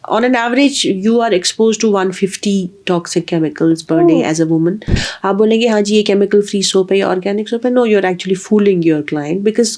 on an average you are exposed to 150 toxic chemicals per day as a woman. आप बोलेंगे हाँ जी ये chemical free soap है, organic soap है. No, you're actually fooling your client because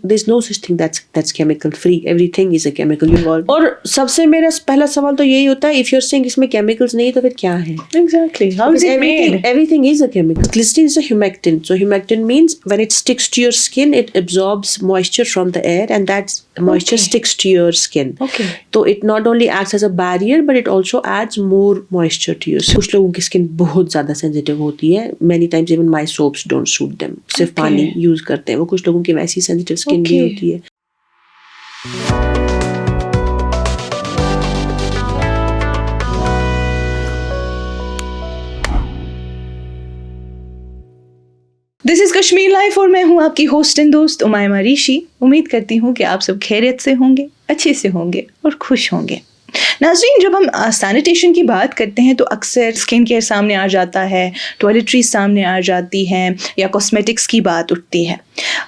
there's no such thing that's chemical free. Everything is a chemical involved. और सबसे मेरा पहला सवाल तो यही होता है, if you're saying इसमें chemicals नहीं तो फिर क्या है? Exactly. How is it made? Everything is a chemical. Glycerin is a humectant. So humectant means when it sticks to your skin, it absorbs moisture from the air, and that moisture sticks to your skin. Okay. So it not only acts as a barrier, but it also adds more moisture to your skin. कुछ लोगों की skin बहुत ज़्यादा sensitive होती है. Many times even my soaps don't suit them. सिर्फ पानी use करते हैं वो. कुछ लोगों की वैसी sensitive skin भी होती है. दिस इज कश्मीर लाइफ और मैं हूँ आपकी होस्ट एंड दोस्त उमायमा ऋषि. उम्मीद करती हूँ कि आप सब खैरियत से होंगे, अच्छे से होंगे और खुश होंगे. नाज़रीन, जब हम सैनिटेशन की बात करते हैं तो अक्सर स्किन केयर सामने आ जाता है, टॉयलेटरीज सामने आ जाती हैं या कॉस्मेटिक्स की बात उठती है.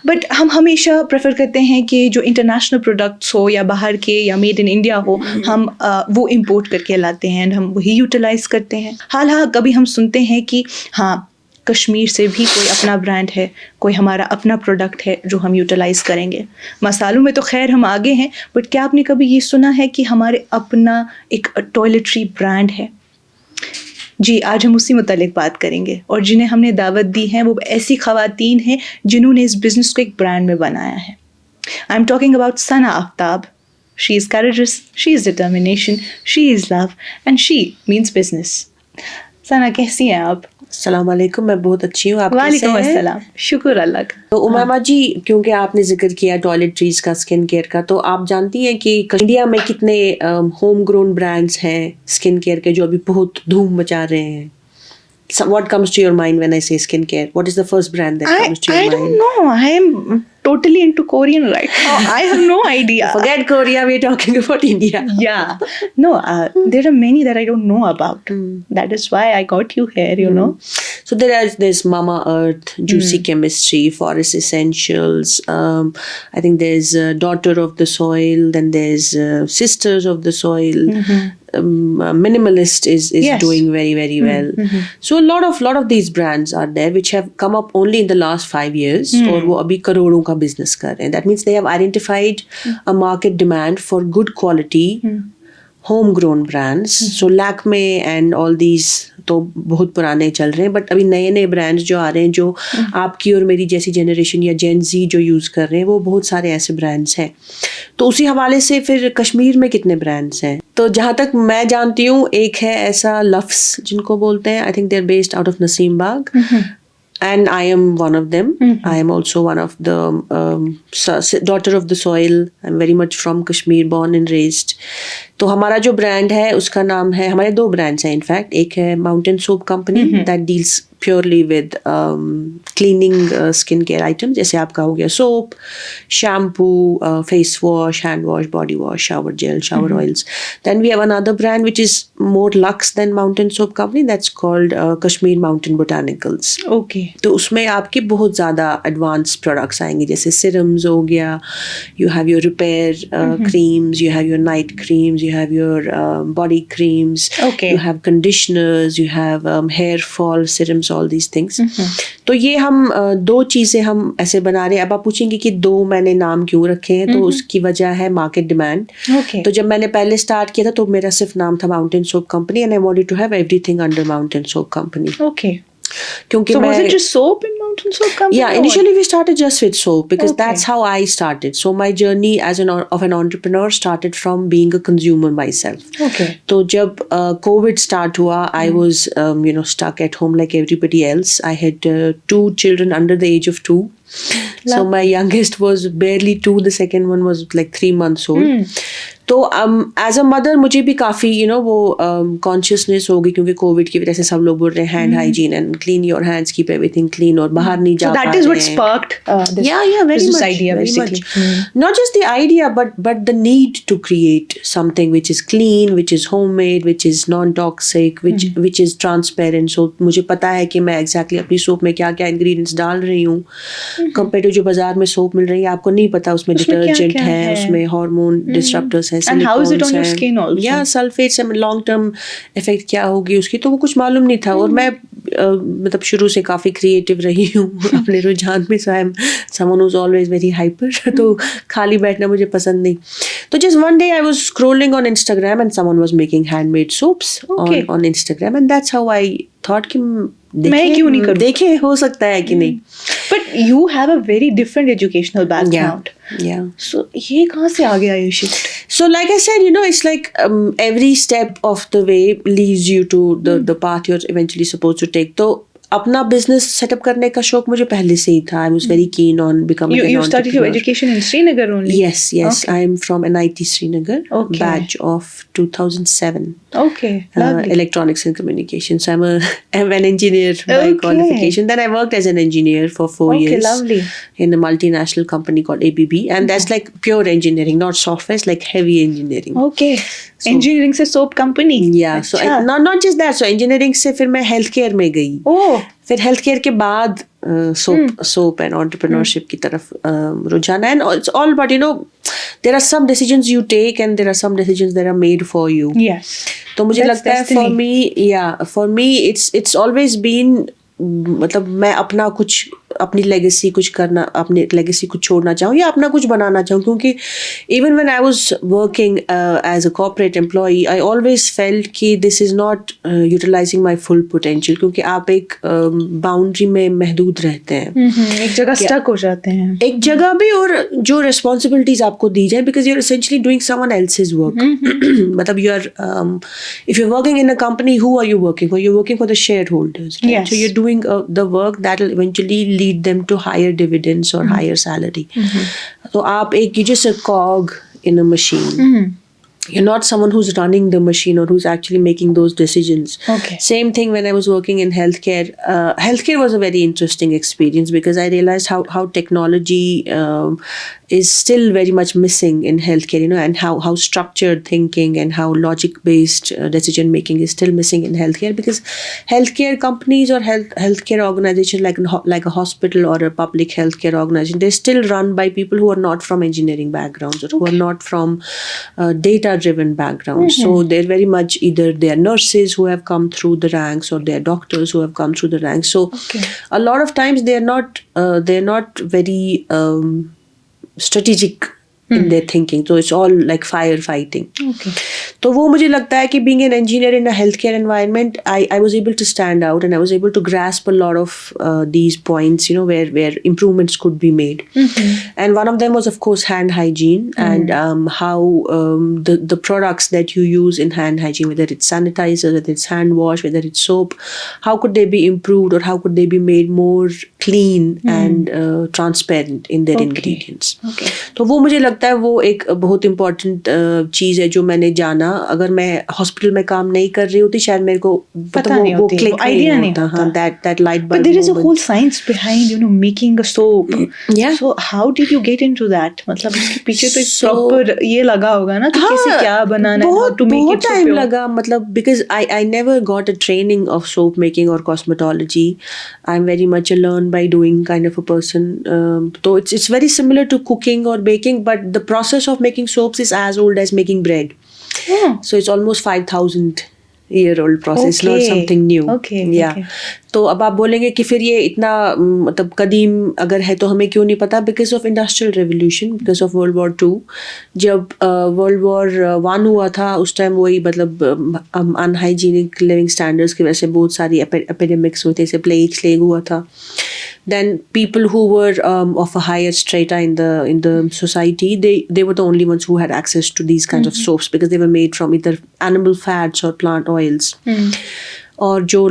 बट हम हमेशा प्रेफर करते हैं कि जो इंटरनेशनल प्रोडक्ट्स हो या बाहर के या मेड इन इंडिया हो, हम वो इंपोर्ट करके लाते हैं एंड हम वही यूटिलाइज़ करते हैं. हाल कभी हम सुनते हैं कि हाँ कश्मीर से भी कोई अपना ब्रांड है, कोई हमारा अपना प्रोडक्ट है जो हम यूटिलाइज़ करेंगे. मसालों में तो खैर हम आगे हैं, बट क्या आपने कभी ये सुना है कि हमारे अपना एक टॉयलेटरी ब्रांड है? जी, आज हम उसी मुतालिक बात करेंगे और जिन्हें हमने दावत दी है वो ऐसी ख़वातीन हैं जिन्होंने इस बिज़नेस को एक ब्रांड में बनाया है. I am talking about Sana Aftab. She is courageous, she is determination, she is love and she means business. Sana, कैसी हैं आप? अस्सलाम वालेकुम, मैं बहुत अच्छी हूँ. आप कैसे हैं? वालेकुम अस्सलाम, शुक्र अल्लाह का. तो उमामा जी, क्योंकि आपने जिक्र किया टॉयलेटरीज का, स्किन केयर का, तो आप जानती हैं कि इंडिया में कितने होम ग्रोन ब्रांड्स हैं स्किन केयर के जो अभी बहुत धूम मचा रहे हैं? So what comes to your mind when I say skincare? What is the first brand that comes to your mind? I don't know. I am totally into Korean right now. I have no idea. Forget Korea. We're talking about India. Yeah. No, there are many that I don't know about. That is why I got you here, you know. So there's Mama Earth, Juicy Chemistry, Forest Essentials. I think there's Daughter of the Soil. Then there's Sisters of the Soil. Minimalist is Yes. doing very, very well. So a lot of these brands are there which have come up only in the last 5 years. और वो अभी करोड़ों का business कर रहे हैं. That means they have identified a market demand for good quality homegrown brands. So Lakme and all these तो बहुत पुराने चल रहे हैं, बट अभी नए नए ब्रांड्स जो आ रहे हैं जो आपकी और मेरी जैसी जनरेशन या जेन जी जो यूज़ कर रहे हैं, वो बहुत सारे ऐसे ब्रांड्स हैं. तो उसी हवाले से फिर कश्मीर में कितने ब्रांड्स हैं? तो जहाँ तक मैं जानती हूँ एक है ऐसा लफ्स जिनको बोलते हैं. I think they are based out of Naseem Bagh. And I am one of them. I am also one of the daughter of the soil. I'm very much from Kashmir, born and raised. तो हमारा जो brand है उसका नाम है, हमारे 2 brands हैं in fact. एक है Mountain Soap Company that deals purely with cleaning skin care items, जैसे आपका हो गया soap, shampoo, face wash, hand wash, body wash, shower gel, shower oils. Then we have another brand which is more luxe than Mountain Soap Company, that's called Kashmir Mountain Botanicals. Okay. तो उसमें आपके बहुत ज़्यादा advance products आएंगे, जैसे serums हो गया, you have your repair creams, you have your night creams, you have your body creams, Okay. you have conditioners, you have hair fall serums, all these things. तो ये हम 2 चीज़ें हम ऐसे बना रहे हैं. अब आप पूछेंगे कि 2 मैंने नाम क्यों रखे हैं, तो उसकी वजह है मार्केट डिमांड. Okay. तो जब मैंने पहले स्टार्ट किया था तो मेरा सिर्फ नाम था Mountain Soap Company, and I wanted to have everything under Mountain Soap Company. Okay. क्योंकि So मैं was it just soap in Mountain Soap Company? Yeah, initially we started just with soap because Okay. that's how I started. So my journey as of an entrepreneur started from being a consumer myself. Okay. तो जब COVID start हुआ, I was stuck at home like everybody else. I had 2 children under the age of 2. So my youngest was barely 2. The second one was like 3 months old. तो as a mother मुझे भी काफ़ी वो consciousness हो गई, क्योंकि Covid की वजह से सब लोग बोल रहे हैं hand hygiene and clean your hands, keep everything clean, और बाहर नहीं जा पा रहे हैं. So that is what sparked this very business much, idea, very basically. much. Not just the idea, but the need to create something which is clean, which is homemade, which is non-toxic, which is transparent. So मुझे पता है कि मैं exactly अपनी soap में क्या क्या ingredients डाल रही हूँ. कंपेयर टू जो बाजार में सोप मिल रही है, आपको नहीं पता उसमें डिटर्जेंट है, उसमें हार्मोन डिस्ट्रप्टर्स हैं, And how is it on your silicones skin हैं, also? या सल्फेट्स हैं, लॉन्ग टर्म इफेक्ट क्या होगी उसकी, तो वो कुछ मालूम नहीं था। और मैं मतलब शुरू से काफ़ी क्रिएटिव रही हूँ अपने रुझान में, so I am someone who is always very hyper, तो खाली बैठना मुझे पसंद नहीं। तो just one day I was scrolling on Instagram and someone was making handmade soaps on Instagram, and that's how I thought कि मैं क्यों नहीं करूँ, देखे हो सकता है कि नहीं। But you have a very different educational background, Yeah. सो ये कहाँ से आ गया ये shift? So, like I said, it's like every step of the way leads you to the path you're eventually supposed to take. So, अपना business setup करने का शौक मुझे पहले से ही था. I was very keen on becoming an You started your entrepreneur. education in Srinagar only? Yes. Okay. I am from NIT Srinagar, Okay. batch of 2007. Okay, lovely. Electronics and communications. So I'm an engineer by Okay. qualification. Then I worked as an engineer for 4 Okay, years. lovely. In a multinational company called ABB, and that's like pure engineering, not software. It's like heavy engineering. Okay. Engineering से soap company? Yeah. So अच्छा. not just that. So engineering से फिर मैं healthcare में गई. Oh. फिर health care के बाद सोप एंड एंटरप्रेन्योरशिप की तरफ रुझान है. And it's all but there are some decisions you take and there are some decisions that are made for you. Yes. तो मुझे That's लगता है for me it's always been, मतलब मैं अपनी लेगेसी कुछ करना, अपनी लेगेसी कुछ छोड़ना चाहूँ या अपना कुछ बनाना चाहूँ. क्योंकि even when I was working as a corporate employee, I always felt कि this is not utilising my full potential, क्योंकि आप एक बाउंड्री में महदूद रहते हैं, एक जगह स्टक हो जाते हैं, एक जगह भी, और जो रिस्पॉन्सिबिलिटीज आपको दी जाए, because you are essentially doing someone else's work. मतलब you are if you are working in a company, who are you working for? You working for the share holders. Yes. So you're doing the work that will eventually lead them to higher dividends or higher salary. So you're just a cog in a machine. You're not someone who's running the machine or who's actually making those decisions. Okay. Same thing when I was working in healthcare. Healthcare was a very interesting experience because I realized how technology is still very much missing in healthcare, and how structured thinking and how logic-based decision making is still missing in healthcare, because healthcare companies or healthcare organizations like a hospital or a public healthcare organization, they're still run by people who are not from engineering backgrounds or who are not from data-driven backgrounds. So they're very much either they are nurses who have come through the ranks or they are doctors who have come through the ranks. So a lot of times they're not very strategic in their thinking. So it's all like firefighting. Okay. तो वो मुझे लगता है कि being an engineer in a healthcare environment, I was able to stand out and I was able to grasp a lot of these points, where improvements could be made. And one of them was, of course, hand hygiene and how the products that you use in hand hygiene, whether it's sanitizer, whether it's hand wash, whether it's soap, how could they be improved or how could they be made more clean and transparent in their ingredients. Okay. तो वो मुझे लगता है वो एक बहुत important चीज़ है जो मैंने जाना. अगर मैं हॉस्पिटल में काम नहीं कर रही होती, शायद मेरे को पता नहीं होती, क्लिक आइडिया नहीं होता. हाँ, that light bulb But there is a moment. whole science behind making a soap. Yeah. So how did you get into that? मतलब उसके पीछे तो एक So- प्रॉपर ये लगा होगा ना कि कैसे क्या बनाना है, how to make बहुत it so टाइम pure. लगा, मतलब because I never got a training of soap making or cosmetology. I'm very much a learn by doing kind of a person. So it's very similar to cooking or baking, but the process of making soaps is as old as making bread. Oh. So it's almost 5,000-year-old process, not Okay. something new. Okay, Yeah. okay. तो अब आप बोलेंगे कि फिर ये इतना मतलब कदीम अगर है तो हमें क्यों नहीं पता? Because of industrial revolution, because of World War II. जब World War I हुआ था, उस टाइम वही मतलब अनहाइजीनिक लिविंग स्टैंडर्ड्स की वजह से बहुत सारी एपिडेमिक्स हुए थे, जैसे प्लेग हुआ था. Then people who were of a higher strata in the society, they were the only ones who had access to these kinds of soaps because they were made from either animal fats or plant oils. और जो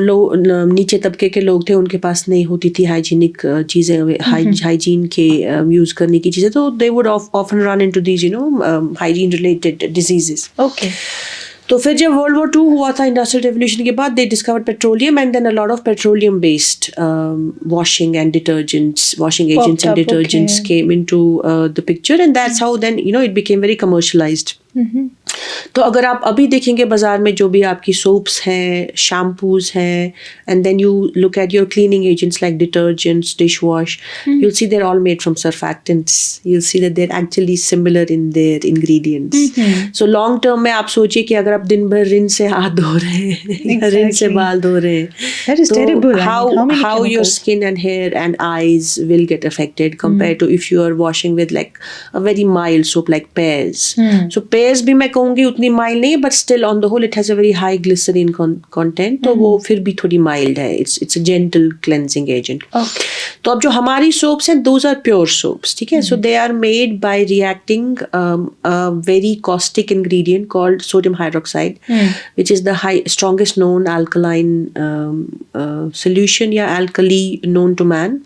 नीचे तबके के लोग थे उनके पास नहीं होती थी हाइजीनिक चीज़ें, हाइजीन के यूज़ करने की चीज़ें, तो they would often run into these hygiene related diseases. Okay. तो फिर जब World War II हुआ था, इंडस्ट्रियल रेवोल्यूशन के बाद, they discovered petroleum and then a lot of petroleum based washing agents and detergents came into the picture, and that's how then it became very commercialized. तो अगर आप अभी देखेंगे बाजार में जो भी आपकी सोप्स हैं, शैम्पूज हैं, and then you look at your cleaning agents like detergents, dish wash, you'll see they're all made from surfactants. You'll see that they're actually similar in their ingredients. So long term में आप सोचिए कि अगर आप दिन भर रिन से हाथ धो रहे हैं या रिन से बाल धो रहे हैं, That is terrible. how many how your chemicals? skin and hair and eyes will get affected compared to if you are washing with like a very mild soap like Pears. So Pears भी मैं कहूँगी उतनी mild नहीं है, but still on the whole it has a very high glycerin content. तो वो फिर भी थोड़ी mild है. It's a gentle cleansing agent. Okay. तो अब जो हमारी soaps हैं, those are pure soaps, ठीक है? So they are made by reacting a very caustic ingredient called sodium hydroxide, which is the strongest known alkaline solution या alkali known to man.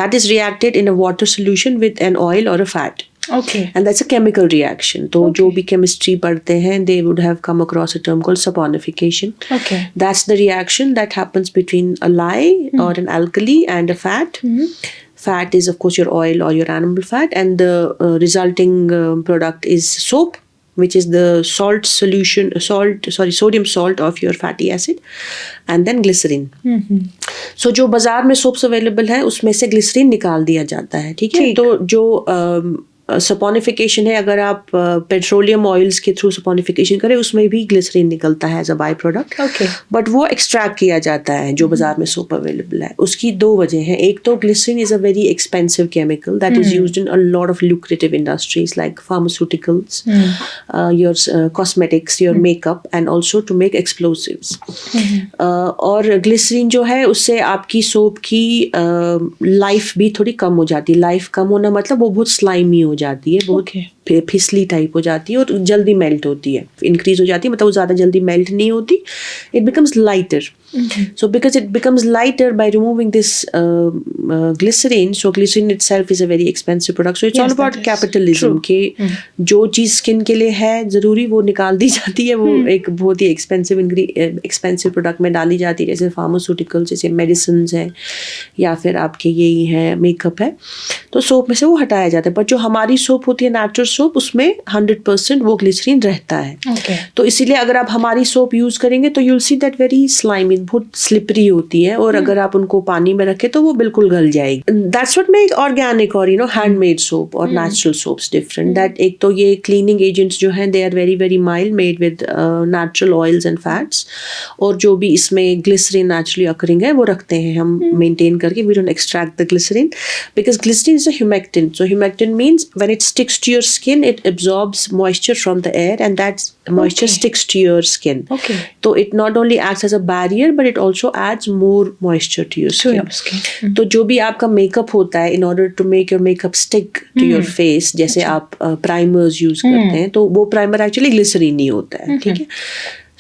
That is reacted in a water solution with an oil or a fat. Okay. And that's a chemical reaction. तो जो भी chemistry पढ़ते हैं, they would have come across a term called saponification. Okay. That's the reaction that happens between a lye or an alkali and a fat. Fat is of course your oil or your animal fat, and the resulting product is soap, which is the sodium salt of your fatty acid, and then glycerin. So जो बाजार में soaps available है उसमें से glycerin निकाल दिया जाता है, ठीक है? तो जो सपोनिफिकेशन है, अगर आप पेट्रोलियम ऑयल्स के थ्रू सपोनिफिकेशन करें उसमें भी ग्लिसरीन निकलता है as a by product. But वो एक्सट्रैक्ट किया जाता है जो बाजार में सोप अवेलेबल है. उसकी दो वजह हैं. एक तो glycerine is a very expensive chemical that is used in a lot of lucrative industries like pharmaceuticals, your cosmetics, your makeup, and also to make explosives. और ग्लिसरीन जो है उससे आपकी सोप की लाइफ भी थोड़ी कम हो जाती है. लाइफ कम होना मतलब वो बहुत स्लाइमी हो जाती है, बहुत फिसली टाइप हो जाती है और जल्दी मेल्ट होती है. इंक्रीज हो जाती है मतलब वो ज़्यादा जल्दी मेल्ट नहीं होती. It becomes lighter. So because it becomes lighter by removing this glycerin, so glycerin itself is a very expensive product. So it's all about capitalism कि जो चीज़ स्किन के लिए है ज़रूरी वो निकाल दी जाती है, वो एक बहुत ही एक्सपेंसिव प्रोडक्ट में डाली जाती है, जैसे फार्मास्यूटिकल्स, जैसे मेडिसिन है या फिर आपके यही है मेकअप है, तो सोप में से वो हटाया जाता है. बट जो हमारी सोप होती है नेचुरल सोप उसमें 100% वो ग्लिसरीन रहता है. तो इसीलिए अगर आप हमारी सोप यूज़ करेंगे तो you'll see that very slimy, बहुत स्लिपरी होती है, और अगर आप उनको पानी में रखें तो वो बिल्कुल गल जाएगी. दैट्स व्हाट मेक ऑर्गेनिक और हैंडमेड सोप और नेचुरल सोप्स डिफरेंट. दैट एक तो ये क्लीनिंग एजेंट्स जो हैं they are very very mild, made with natural oils and fats, और जो भी इसमें ग्लिसरीन नेचुरली अकरिंग है वो रखते हैं हम मेंटेन करके. We don't extract the glycerine because glycerine is a humectant. So humectant means when it sticks to your skin, it absorbs moisture from the air, and that moisture sticks to your skin. So it not only acts as a barrier, but it also adds more moisture to your skin. तो जो भी आपका makeup होता है, in order to make your makeup stick to your face, जैसे आप primers use करते हैं, तो वो primer actually glycerin नहीं होता है, ठीक है?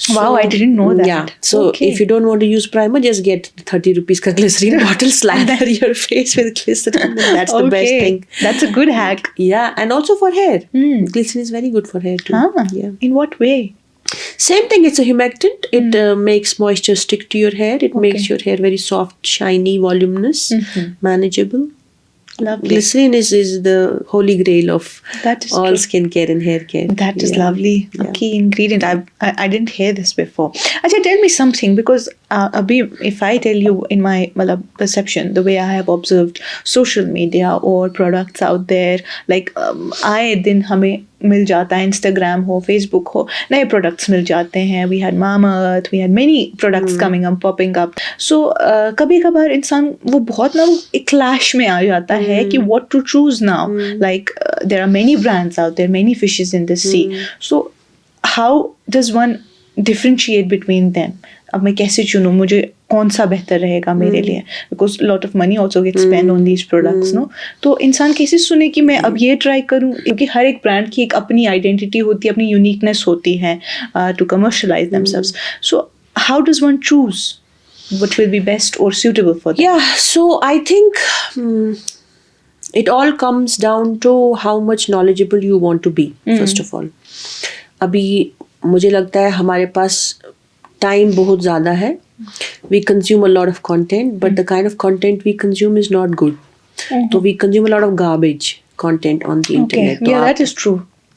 So, wow, I didn't know that. Yeah. So if you don't want to use primer, just get 30 rupees ka glycerin bottle, slather your face with glycerin. And that's the best thing. That's a good hack. Yeah, and also for hair. Glycerin is very good for hair too. Yeah. In what way? Same thing. It's a humectant. It makes moisture stick to your hair. It makes your hair very soft, shiny, voluminous, manageable. Lovely. Glycerin is the holy grail of all true. skincare and hair care. That is lovely. A key ingredient. I didn't hear this before. Acha, tell me something, because Abhi, if I tell you in my perception, the way I have observed social media or products out there, like आए दिन हमें मिल जाता है, Instagram हो, Facebook हो, नए products मिल जाते हैं. We had Mamaearth, we had many products coming up, popping up. So कभी कभार इंसान वो बहुत ना एक clash में आ जाता है कि what to choose now. Like there are many brands out there, many fishes in the sea. So how does one differentiate between them? अब मैं कैसे चुनूँ, मुझे कौन सा बेहतर रहेगा मेरे लिए, because lot of money also get spend on these products, no. तो इंसान कैसे सुने कि मैं अब ये ट्राई करूँ, क्योंकि हर एक ब्रांड की एक अपनी आइडेंटिटी होती है, अपनी यूनिकनेस होती है to commercialise themselves. So how does one choose what will be best or suitable for them? Yeah, so I think it all comes down to how much knowledgeable you want to be, first of all. अभी मुझे लगता है हमारे पास time बहुत ज़्यादा है. We consume a lot of content, but the kind of content we consume is not good. So we consume a lot of garbage content on the internet. Yeah, that is true.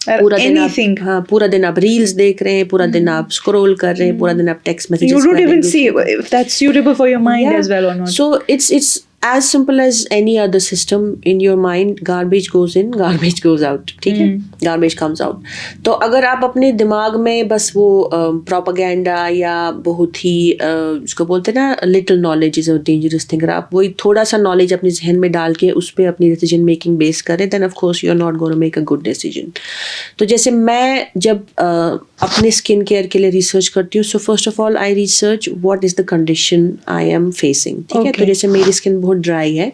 पूरा दिन anything. आप, हाँ, पूरा दिन आप reels देख रहे हैं, पूरा दिन आप स्क्रॉल कर रहे हैं, पूरा दिन आप टेक्स्ट मैसेजेस You कर don't रहे हैं. even see if that's suitable for your mind as well or not. So it's as simple as any other system in your mind. Garbage goes in, garbage goes out. ठीक है, garbage comes out. तो अगर आप अपने दिमाग में बस वो प्रोपागेंडा या बहुत ही उसको बोलते हैं ना, little knowledge is a dangerous thing, अगर आप वही थोड़ा सा नॉलेज अपने जहन में डाल के उस पर अपनी डिसीजन मेकिंग बेस करें, then of course you are not gonna make a good decision. तो जैसे मैं जब अपने स्किन केयर के लिए रिसर्च करती हूँ, सो first of all I research what is the condition I am facing. ठीक है, तो जैसे मेरी स्किन बहुत ड्राई है,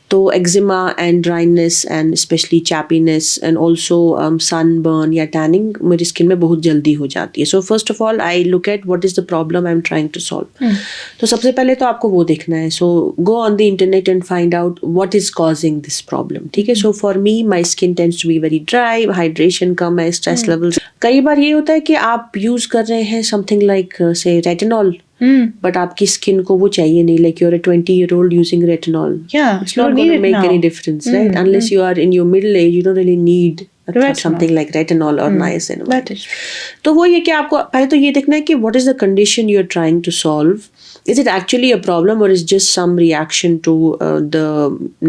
तो eczema and dryness and specially chappiness and also sunburn या टैनिंग मेरी स्किन में बहुत जल्दी हो जाती है. So first of all I look at what is the problem I am trying to solve. तो सबसे पहले तो आपको वो देखना है. So go on the internet and find out what is causing this problem. ठीक है, so for me my skin tends to be very dry, hydration कम है, स्ट्रेस लेवल्स. कई बार ये होता है कि आप यूज कर रहे हैं समथिंग लाइक से रेटिनॉल, बट आपकी स्किन को वो चाहिए नहीं. Like you're a 20-year-old using retinol. Yeah, It's not going to make any difference, right? Unless you are in your middle age, you don't really need something like retinol or niacinamide. That is. तो वो ये कि आपको पहले तो ये देखना है कि what is the condition you're trying to solve. Is it actually a problem or is just some reaction to the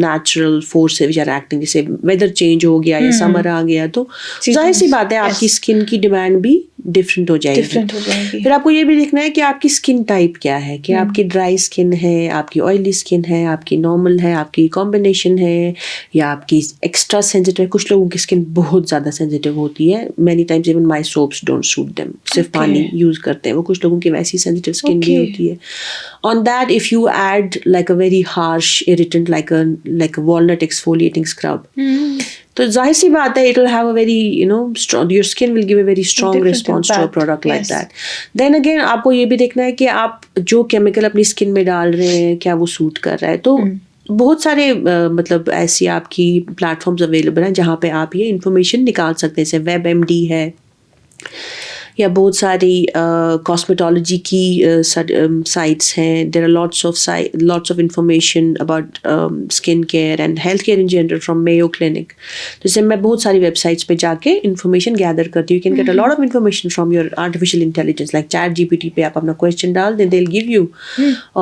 natural forces which are acting? जैसे weather change हो गया या summer आ गया, तो जाहिर सी बात है आपकी स्किन की डिमांड भी डिफरेंट हो जाएगी. फिर आपको ये भी देखना है कि आपकी स्किन टाइप क्या है, कि आपकी ड्राई स्किन है, आपकी ऑयली स्किन है, आपकी नॉर्मल है, आपकी कॉम्बिनेशन है, या आपकी एक्स्ट्रा सेंसिटिव. कुछ लोगों की स्किन बहुत ज़्यादा सेंसिटिव होती है. Many times even my soaps don't suit them, सिर्फ पानी यूज़ करते हैं वो. कुछ लोगों की वैसी सेंसिटिव स्किन भी होती है. On that, if you add like a very harsh irritant like a walnut exfoliating scrub, तो जाहिर सी बात है, it will have a very strong, your skin will give a very strong response to a product like that. Then again, आपको ये भी देखना है कि आप जो केमिकल अपनी स्किन में डाल रहे हैं क्या वो सूट कर रहा है. तो बहुत सारे मतलब ऐसी आपकी प्लेटफॉर्म्स अवेलेबल हैं जहाँ पे आप ये इंफॉर्मेशन निकाल सकते हैं. जैसे WebMD है, या बहुत सारी कॉस्मेटोलॉजी की साइट्स हैं. There are lots of information about skin care and health care in general from Mayo Clinic. जैसे मैं बहुत सारी वेबसाइट्स पे जाके इन्फॉर्मेशन गैदर करती हूँ. You can get a lot of information from your artificial intelligence like ChatGPT पे आप अपना क्वेश्चन डाल दें, they will give you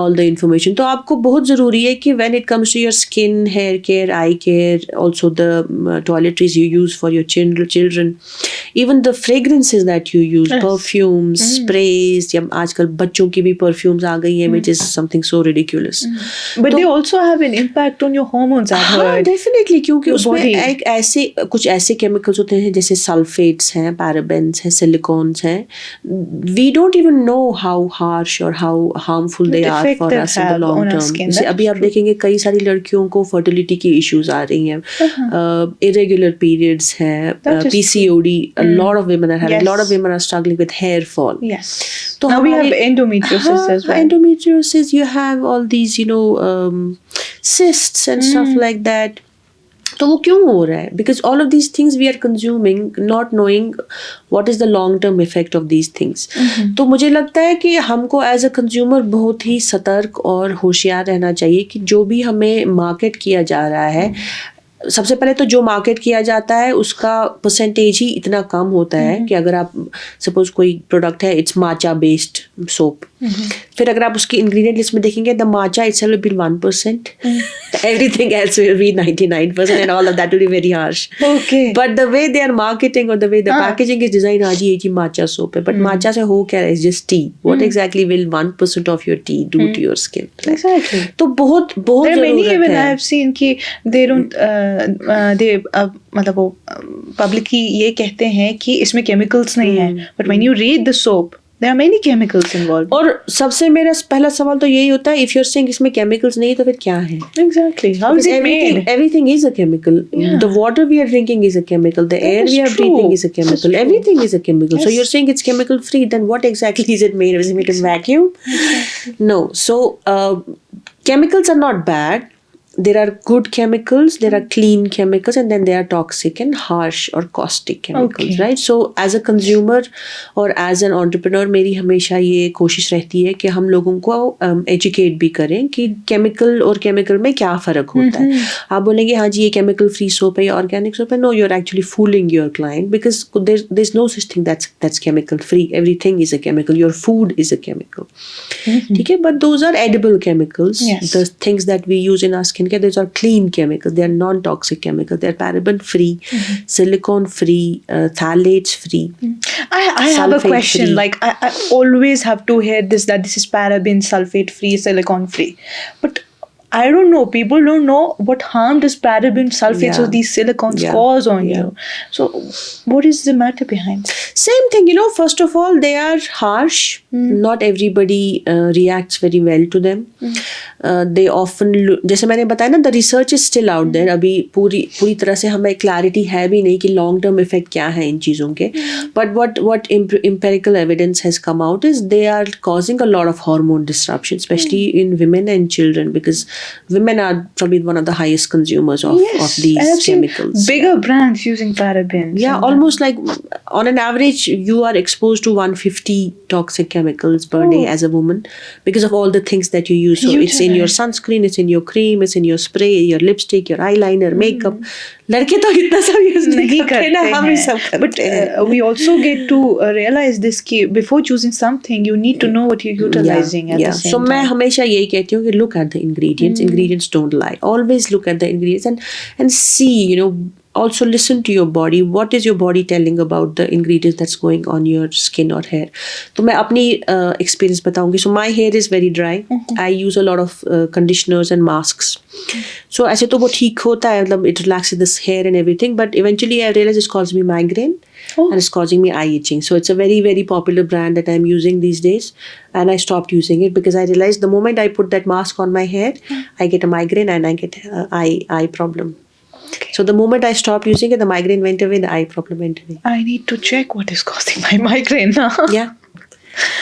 all the information. तो आपको बहुत ज़रूरी है कि when it comes to your skin, hair care, eye care, also the toiletries you use for your children, even the fragrances that you use, perfumes, sprays, या आजकल बच्चों की भी perfumes आ गई हैं, which is something so ridiculous. But they also have an impact on your hormones, I've heard. Definitely, क्योंकि उसमें एक ऐसे कुछ ऐसे chemicals होते हैं जैसे sulfates हैं, parabens हैं, silicones हैं. We don't even know how harsh or how harmful they are for us in the long term. जैसे अभी आप देखेंगे कई सारी लड़कियों को fertility की issues आ रही हैं, irregular periods हैं, PCOD, a lot of women are having, a lot of women are struggling with hair fall. Yes. So now we have endometriosis as well. Endometriosis, you have all these, cysts and stuff like that. तो वो क्यों हो रहा है? Because all of these things we are consuming, not knowing what is the long-term effect of these things. तो मुझे लगता है कि हमको as a consumer बहुत ही सतर्क और होशियार रहना चाहिए कि जो भी हमें मार्केट किया जा रहा है, सबसे पहले तो जो मार्केट किया जाता है उसका परसेंटेज ही इतना कम होता है कि अगर आप सपोज कोई प्रोडक्ट है, इट्स माचा बेस्ड सोप, फिर अगर आप उसकी इंग्रेडिएंट लिस्ट में देखेंगे, the matcha itself will be 1%, everything else will be 99% and all of that will be very harsh. Okay. But the way they are marketing or the way the packaging is designed, आज ये जी माचा soap है, but माचा से हो क्या रहा है? It's just tea. What exactly will 1% of your tea do to your skin? Exactly. तो बहुत There are many even I have seen कि they don't मतलब वो पब्लिकली ये कहते हैं कि इसमें केमिकल्स नहीं है, but when you read the soap there are many chemicals involved. और सबसे मेरा पहला सवाल तो यही होता है, if you're saying इसमें chemicals नहीं तो फिर क्या है? Exactly. How is it made? Everything is a chemical. Yeah. The water we are drinking is a chemical. The air we are breathing is a chemical. Everything is a chemical. Yes. So you're saying it's chemical free. Then what exactly is it made of? Is it made of vacuum? Exactly. No. So chemicals are not bad. there are good chemicals, there are clean chemicals, and then there are toxic and harsh or caustic chemicals, Okay. right? So as a consumer और as an entrepreneur मेरी हमेशा ये कोशिश रहती है कि हम लोगों को educate भी करें कि chemical और chemical में क्या फ़र्क होता है. आप बोलेंगे हाँ जी ये chemical free soap है या organic soap है. No, you're actually fooling your client because there's no such thing that's chemical free. Everything is a chemical. Your food is a chemical. ठीक है, but those are edible chemicals. Yes. The things that we use in our skincare, those are clean chemicals. They are non-toxic chemicals. They are paraben free, silicone free, phthalates free. I have a Sulfate question. free. Like I always have to hear this, that this is paraben, sulfate free, silicone free. But I don't know. People don't know what harm does paraben, sulfates, Yeah. or these silicones Yeah. cause on Yeah. you. So, what is the matter behind? Same thing, first of all, they are harsh. Not everybody reacts very well to them. They often, जैसे मैंने बताया ना, the research is still out there. अभी पूरी तरह से हमें clarity है भी नहीं कि long term effect क्या है इन चीज़ों के. But what empirical evidence has come out is they are causing a lot of hormone disruption, especially in women and children, because women are probably one of the highest consumers of these and I've seen chemicals. bigger brands using parabens. Yeah, and almost like on an average, you are exposed to 150 toxic chemicals per day as a woman because of all the things that you use. So it's in your sunscreen, it's in your cream, it's in your spray, your lipstick, your eyeliner, makeup. लड़के तो इतना सब use नहीं करते ना, हम ही सब हैं. But करते हैं. we also get to realize this कि before choosing something, you need to know what you're utilizing at the same So time. मैं हमेशा यही कहती हूँ कि look at the ingredients. Ingredients don't lie. Always look at the ingredients and see, also listen to your body. What is your body telling about the ingredients that's going on your skin or hair? तो मैं अपनी experience बताऊंगी. So my hair is very dry. I use a lot of conditioners and masks. So ऐसे तो वो ठीक होता है, मतलब it relaxes this hair and everything. But eventually I realized it's causing me migraine. And it's causing me eye itching. So it's a very, very popular brand that I'm using these days. And I stopped using it because I realized the moment I put that mask on my hair, I get a migraine and I get eye problem. So the moment I stopped using it, the migraine went away, the eye problem went away. I need to check what is causing my migraine now. Yeah.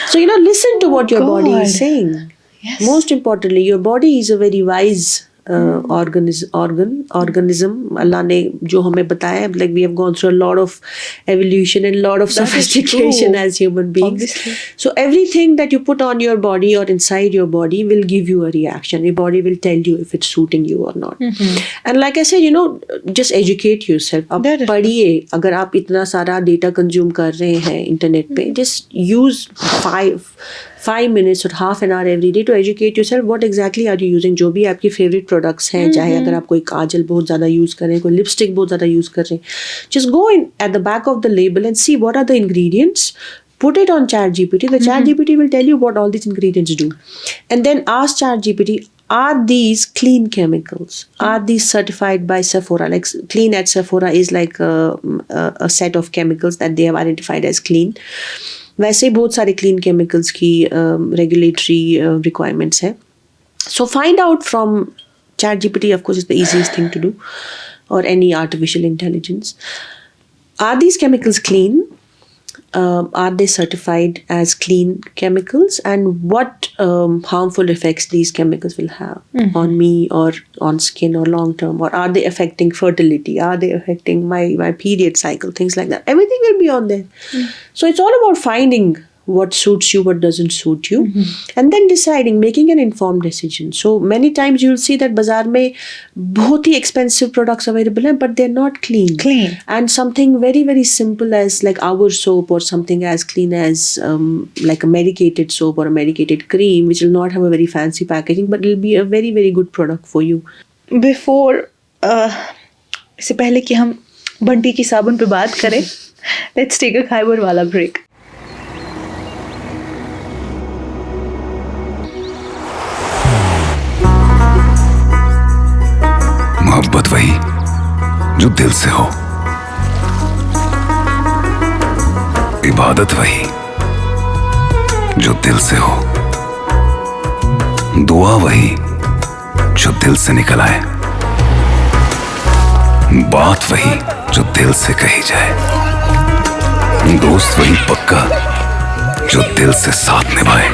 So, listen to what your body God. is saying. Yes. Most importantly, your body is a very wise organism. Allah ने जो हमें बताया, like we have gone through a lot of evolution and a lot of That is sophistication true. as human beings. Obviously. So everything that you put on your body or inside your body will give you a reaction. Your body will tell you if it's suiting you or not. And like I said, just educate yourself. अब That is पढ़िए, अगर आप इतना सारा data consume कर रहे हैं internet पे, just use 5 minutes or half an hour every day to educate yourself. What exactly are you using? जो भी आपकी favorite products हैं, चाहे अगर आप कोई काजल बहुत ज़्यादा यूज़ कर रहे हैं, कोई लिपस्टिक बहुत ज़्यादा यूज़ कर रहे हैं, just go in at the back of the label and see what are the ingredients. Put it on ChatGPT. The ChatGPT will tell you what all these ingredients do. And then ask ChatGPT, are these clean chemicals? Are these certified by Sephora? Like Clean at Sephora is like a set of chemicals that they have identified as clean. वैसे ही बहुत सारे clean chemicals की regulatory requirements हैं. So find out from ChatGPT, of course, is the easiest thing to do, or any artificial intelligence. Are these chemicals clean? Are they certified as clean chemicals? And what harmful effects these chemicals will have on me or on skin or long term? Or are they affecting fertility? Are they affecting my period cycle? Things like that. Everything will be on there. So it's all about finding what suits you, what doesn't suit you, and then deciding, making an informed decision. So many times you'll see that bazaar में बहुत ही expensive products available हैं, but they're not clean. And something very, very simple as like our soap, or something as clean as like a medicated soap or a medicated cream, which will not have a very fancy packaging, but it'll be a very, very good product for you. Before इससे पहले कि हम बंटी की साबुन पे बात करें, let's take a Khyber वाला break. मोहब्बत वही जो दिल से हो, इबादत वही जो दिल से हो, दुआ वही जो दिल से निकल आए, बात वही जो दिल से कही जाए, दोस्त वही पक्का जो दिल से साथ निभाए,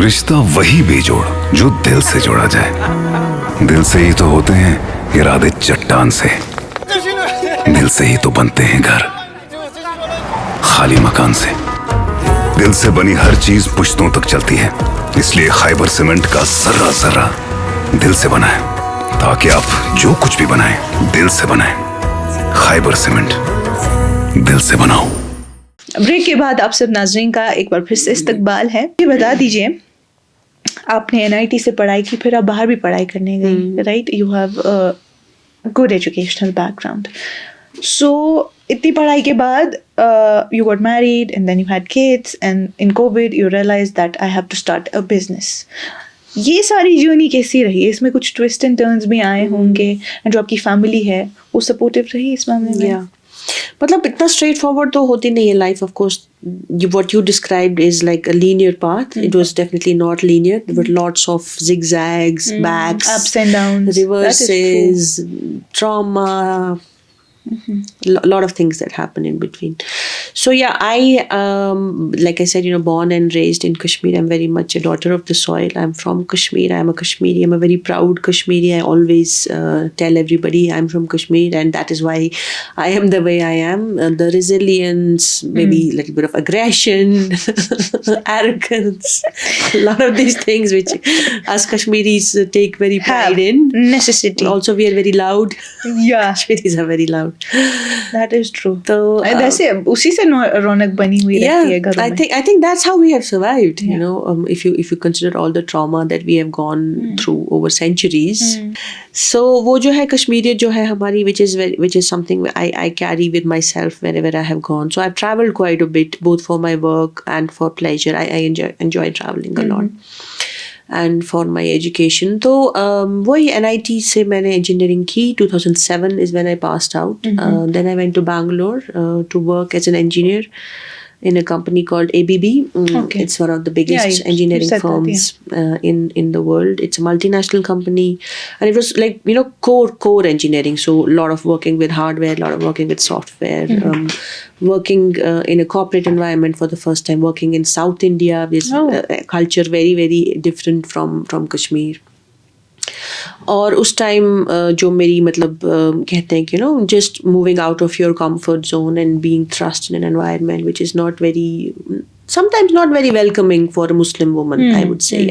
रिश्ता वही बेजोड़ जो दिल से जोड़ा जाए. दिल से ही तो होते हैं इरादे चट्टान से, दिल से ही तो बनते हैं घर खाली मकान से। दिल से बनी हर चीज पुश्तों तक चलती है, इसलिए खैबर सीमेंट का जर्रा जर्रा दिल से बना है, ताकि आप जो कुछ भी बनाएं दिल से बनाएं। खैबर सीमेंट, दिल से बनाओ। ब्रेक के बाद आप सब नाज़रीन का एक बार फिर से इस्तकबाल है। ये बता दीजिए, आपने NIT से पढ़ाई की, फिर आप बाहर भी पढ़ाई करने गई, right? You have good educational background. So इतनी पढ़ाई के बाद you got married and then you had kids and in Covid you realise that I have to start a business. ये सारी जर्नी कैसी रही? इसमें कुछ ट्विस्ट एंड टर्न्स भी आए होंगे, एंड जो आपकी फैमिली है वो सपोर्टिव रही इस मामले में? Yeah. मतलब इतना स्ट्रेट फॉरवर्ड तो होती नहीं है life, of course. What you described is like a linear path. It was definitely not linear. There were lots of zigzags, backs, Ups and downs. reverses, trauma, lot of things that happen in between. So yeah, I like I said, born and raised in Kashmir. I'm very much a daughter of the soil. I'm from Kashmir. I'm a Kashmiri. I'm a very proud Kashmiri. I always tell everybody I'm from Kashmir, and that is why I am the way I am. The resilience, maybe a little bit of aggression, arrogance, a lot of these things which us Kashmiris take very pride in. Necessity. Also, we are very loud. Yeah, Kashmiris are very loud. that is true. So वैसे उसी से रौनक बनी हुई रहती है घरों में। I think that's how we have survived. If you consider all the trauma that we have gone through over centuries. So वो जो है कश्मीरियत जो है हमारी, which is something I carry with myself wherever I have gone. So I've traveled quite a bit, both for my work and for pleasure. I enjoy traveling a lot. And for my education, तो वही NIT से मैंने engineering की. 2007 is when I passed out. Then I went to Bangalore to work as an engineer in a company called ABB. Okay. It's one of the biggest engineering firms in the world. It's a multinational company, and it was like core engineering. So a lot of working with hardware, a lot of working with software, working in a corporate environment for the first time, working in South India with culture very very different from Kashmir. और उस time जो मेरी मतलब कहते हैं कि just moving out of your comfort zone and being thrust in an environment which is sometimes not very welcoming for a Muslim woman, I would say.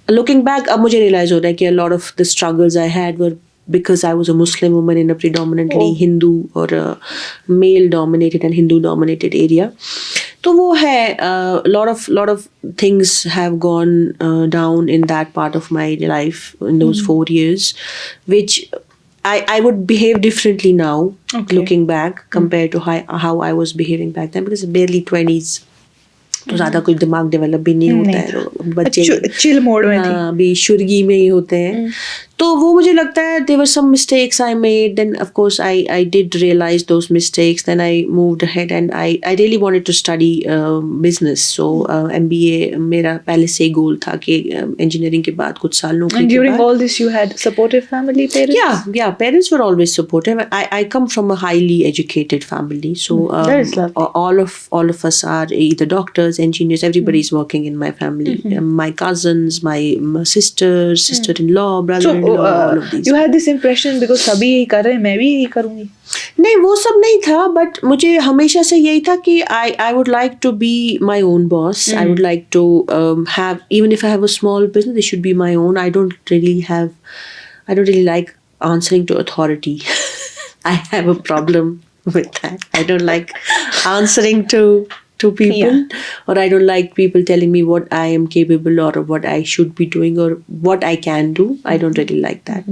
Looking back, अब मुझे realize हो रहा है कि a lot of the struggles I had were because I was a Muslim woman in a predominantly Hindu or a male dominated and Hindu dominated area. तो वो है, lot of things have gone down in that part of my life in those 4 years, which I would behave differently now, looking back, compared to how I was behaving back then, because barely 20s. तो ज़्यादा कुछ दिमाग develop भी नहीं होता है, तो बच्चे चिल मोड में भी शुरगी में ही होते हैं. तो वो मुझे लगता है there were some mistakes I made. Then of course I did realize those mistakes. Then I moved ahead and I really wanted to study business. So MBA मेरा पहले से गोल था कि engineering के बाद कुछ साल नौकरी के बाद. And during all this you had supportive family, parents? Yeah, parents were always supportive. I come from a highly educated family, so that is lovely. all of us are either doctors, engineers. Everybody is working in my family. My cousins, my sisters, sister-in-law, brother-in-law, all of these. You had this impression because सभी यही कर रहे हैं, मैं भी यही करूँगी. नहीं, वो सब नहीं था, but मुझे हमेशा से यही था कि I would like to be my own boss. I would like to have, even if I have a small business, it should be my own. I don't really like answering to authority. I have a problem with that. I don't like answering to people, or I don't like people telling me what I am capable or what I should be doing or what I can do. I don't really like that.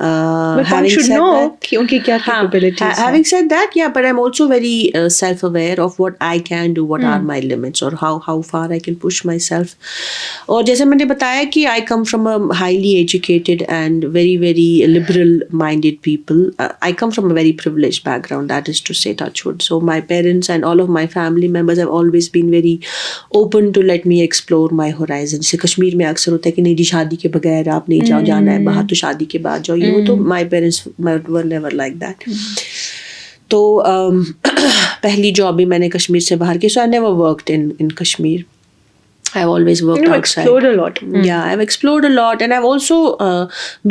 But one should know कि उनकी क्या capabilities हैं. Having said that, yeah, but I'm also very self-aware of what I can do, what are my limits, or how far I can push myself. और जैसे मैंने बताया कि I come from a highly educated and very very liberal-minded people. I come from a very privileged background, that is to say, touch wood. So my parents and all of my family members have always been very open to let me explore my horizons. जैसे कश्मीर में अक्सर होता है कि नहीं जी, शादी के बगैर आप नहीं जाओ, जाना है बाहर तो शादी के बाद जाओ. तो my parents were never like that. तो पहली जॉब भी मैंने कश्मीर से बाहर की. So I never worked in Kashmir. I've always worked You outside. explored a lot. Yeah, I've explored a lot, and I've also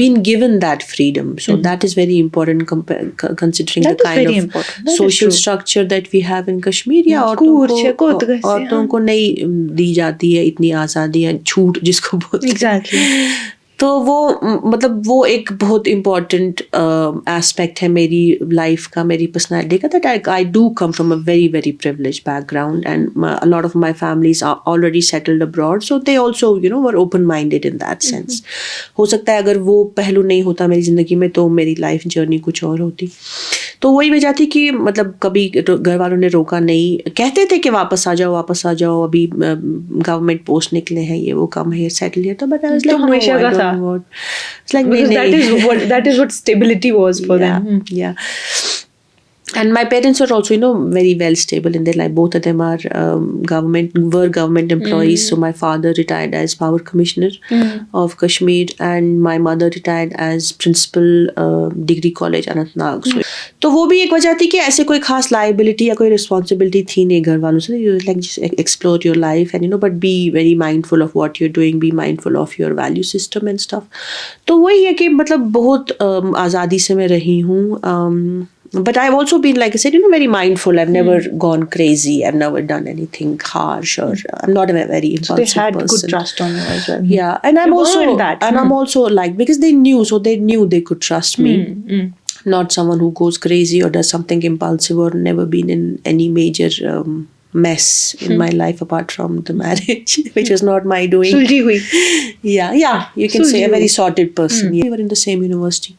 been given that freedom. So that is very important considering That the is kind very of important. That is social true. structure that we have in Kashmir. या औरतों को नहीं दी जाती है इतनी आज़ादी या छूट जिसको बोलते हैं. Exactly. तो वो मतलब वो एक बहुत इम्पॉर्टेंट एस्पेक्ट है मेरी लाइफ का, मेरी पर्सनैलिटी का, that I do come from a very very privilege background and a lot of my families are already settled abroad, so they also were open minded in that sense. हो सकता है अगर वो पहलू नहीं होता मेरी ज़िंदगी में तो मेरी लाइफ जर्नी कुछ और होती. तो वही वजह थी कि मतलब कभी घर वालों ने रोका नहीं, कहते थे कि वापस आ जाओ, अभी गवर्नमेंट पोस्ट निकले हैं, ये वो कम है, सेटल हियर. तो बट आई वाज लाइक हमेशा का था. It's like that is what stability was for them. Yeah. And my parents are also, very well stable in their life. Both of them are government employees. So my father retired as power commissioner of Kashmir, and my mother retired as principal degree college Anantnag. तो वो भी एक वजह थी कि ऐसे कोई खास लाइबिलिटी या कोई रिस्पॉन्सिबिलिटी थी नहीं घर वालों से. You like just explore your life and but be very mindful of what you are doing, be mindful of your value system and stuff. तो वही है कि मतलब बहुत आज़ादी से मैं रही हूँ. But I've also been, like I said, very mindful. I've never gone crazy. I've never done anything harsh, or I'm not a very impulsive So they had person. good trust on you as well. Yeah, and I'm You've also earned that. I'm also like, because they knew they could trust me. Not someone who goes crazy or does something impulsive, or never been in any major mess in my life apart from the marriage, which was not my doing. सुलझी हुई. Yeah, you can say a very sorted person. We were in the same university.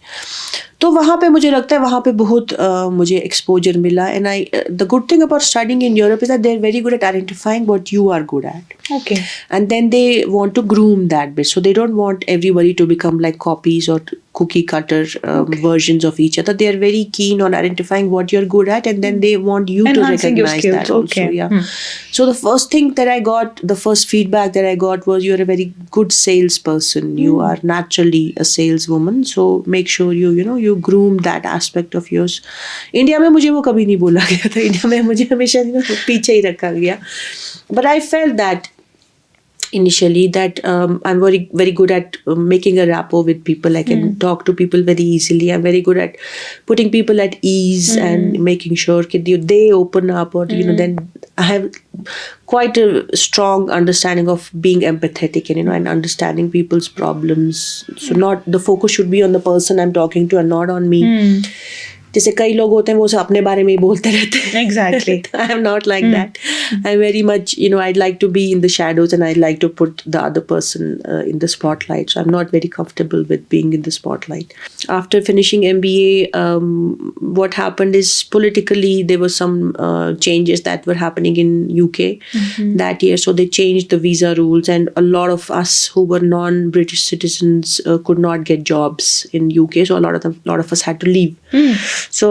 तो वहाँ पे मुझे लगता है वहाँ पे बहुत मुझे एक्सपोजर मिला. And I the good thing about studying in Europe is that they are very good at identifying what you are good at. Okay. And then they want to groom that bit. So they don't want everybody to become like copies or cookie cutter versions of each other. They are very keen on identifying what you're good at, and then they want you Enhancing to your recognize skills. that also. Okay. Yeah. So the first thing that I got, the first feedback that I got was, you're a very good salesperson. You are naturally a saleswoman. So make sure you groom that aspect of yours. India में मुझे वो कभी नहीं बोला गया था. India में मुझे हमेशा पीछे ही रखा गया. But I felt that initially that I'm very very good at making a rapport with people. I can talk to people very easily. I'm very good at putting people at ease and making sure that they open up, or then I have quite a strong understanding of being empathetic and understanding people's problems. So not the focus should be on the person I'm talking to and not on me. जैसे कई लोग होते हैं वो अपने बारे में ही बोलते रहते हैं. Exactly. I am not like that. I'm very much, I'd like to be in the shadows, and I'd like to put the other person in the spotlight. So I'm not very comfortable with being in the spotlight. After finishing MBA, what happened is politically there were some changes that were happening in UK that year. So they changed the visa rules, and a lot of us who were non-British citizens could not get jobs in UK. So a lot of us had to leave. So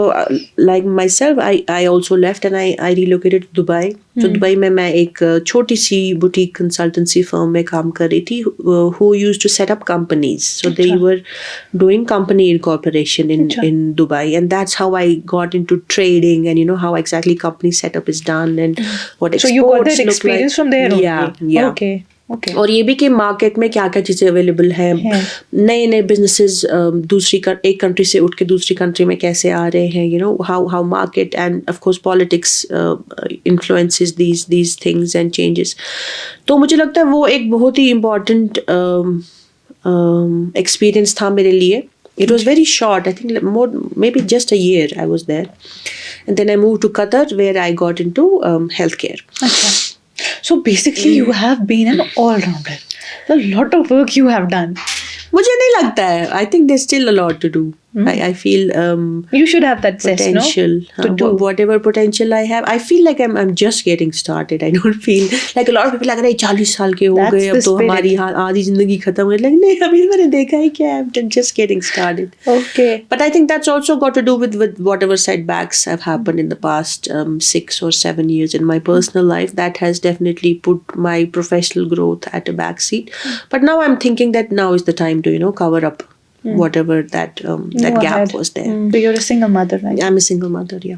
like myself, I also left, and I relocated to Dubai. So Dubai में मैं एक छोटी सी boutique consultancy firm में काम कर रही थी, who used to set up companies. So they were doing company incorporation in Dubai, and that's how I got into trading, and how exactly company setup is done, and what exports So you got that look experience like. from there only. Yeah. Okay. और ये भी कि market में क्या क्या चीज़ें available हैं, नए नए बिजनेसेस एक कंट्री से उठ के दूसरी कंट्री में कैसे आ रहे हैं, how market end of course politics influences these things and changes. तो मुझे लगता है वो एक बहुत ही इम्पॉर्टेंट एक्सपीरियंस था मेरे लिए. It was very short, I think maybe just a year I was there. And then I moved to Qatar, where I got into healthcare. Okay. So basically you have been an all-rounder. A lot of work you have done. मुझे नहीं लगता है. I think there's still a lot to do. I feel You should have that sense, potential. no? To do. Whatever potential I have, I feel like I'm just getting started. I don't feel like a lot of people like, 40 साल के हो That's गए, अब the तो spirit. हमारी आधी जिंदगी खत्म हो गई. Like नहीं, अभी मैंने देखा ही क्या है. I'm just getting started. Okay. But I think that's also got to do with whatever setbacks have happened in the past 6 or 7 years in my personal life. That has definitely put my professional growth at a backseat. But now I'm thinking that now is the time to cover up whatever that Go gap ahead. was there. So you're a single mother, right? I'm a single mother, yeah.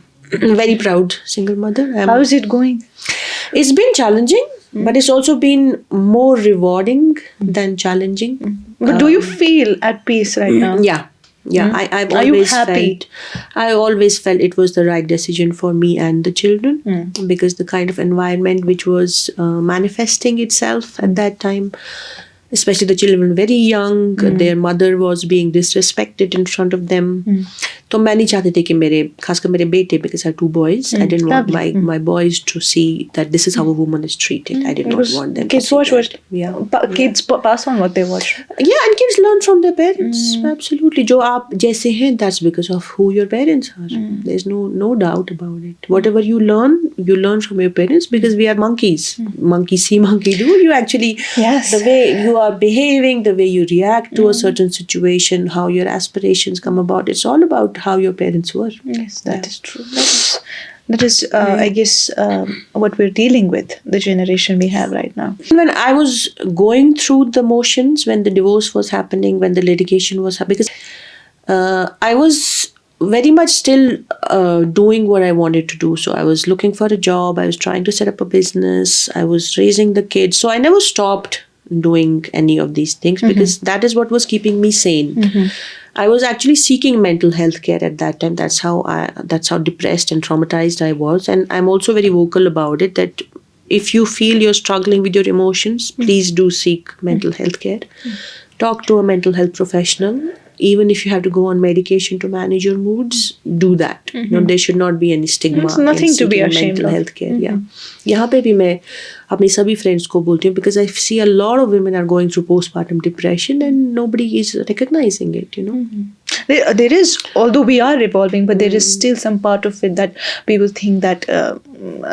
Very proud single mother. How is it going? It's been challenging. but it's also been more rewarding than challenging. But do you feel at peace right now? Yeah. I've Are you always happy? I always felt it was the right decision for me and the children, because the kind of environment which was manifesting itself at that time, especially the children were very young, their mother was being disrespected in front of them. तो मैं नहीं चाहती थी कि मेरे खासकर मेरे बेटे, because I have 2 boys, I didn't want my boys to see that this is how a woman is treated. I did not want them Kids to see watch that. what? Yeah. Kids pass on what they watch. Yeah, and kids learn from their parents. Absolutely. जो आप जैसे हैं, that's because of who your parents are. There's no doubt about it. Whatever you learn from your parents, because we are monkeys. Monkey see, monkey do. You actually, Yes. the way you are behaving, the way you react to a certain situation, how your aspirations come about, it's all about how your parents were. Yes, that is true. That is I guess, what we're dealing with, the generation we have right now. When I was going through the motions, when the divorce was happening, when the litigation was happening, because I was very much still doing what I wanted to do. So I was looking for a job, I was trying to set up a business, I was raising the kids. So I never stopped doing any of these things, because that is what was keeping me sane. I was actually seeking mental health care at that time. That's how depressed and traumatized I was. And I'm also very vocal about it, that if you feel you're struggling with your emotions, please do seek mental health care. Talk to a mental health professional. Even if you have to go on medication to manage your moods, do that. You know, there should not be any stigma. There's nothing in to be seeking ashamed mental of. health care. Yeah. यहाँ पे भी मैं अपनी सभी friends को बोलती हूँ, because I see a lot of women are going through postpartum depression and nobody is recognizing it. You know. There is, although we are evolving, but there is still some part of it that people think that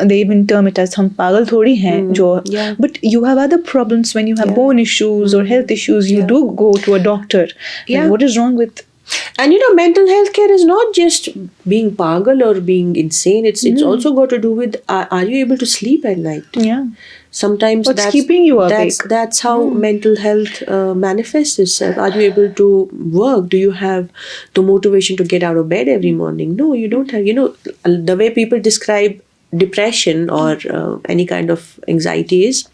they even term it as हम पागल थोड़ी हैं जो. Yeah. But you have other problems when you have bone issues or health issues. You do go to a doctor. Yeah. Like, what is wrong with? And you know, mental health care is not just being pagal or being insane. It's also got to do with, are you able to sleep at night? Yeah. Sometimes What's that's keeping you awake? That's how mental health manifests itself. Are you able to work? Do you have the motivation to get out of bed every morning? No, you don't have. You know, the way people describe depression or any kind of anxiety is,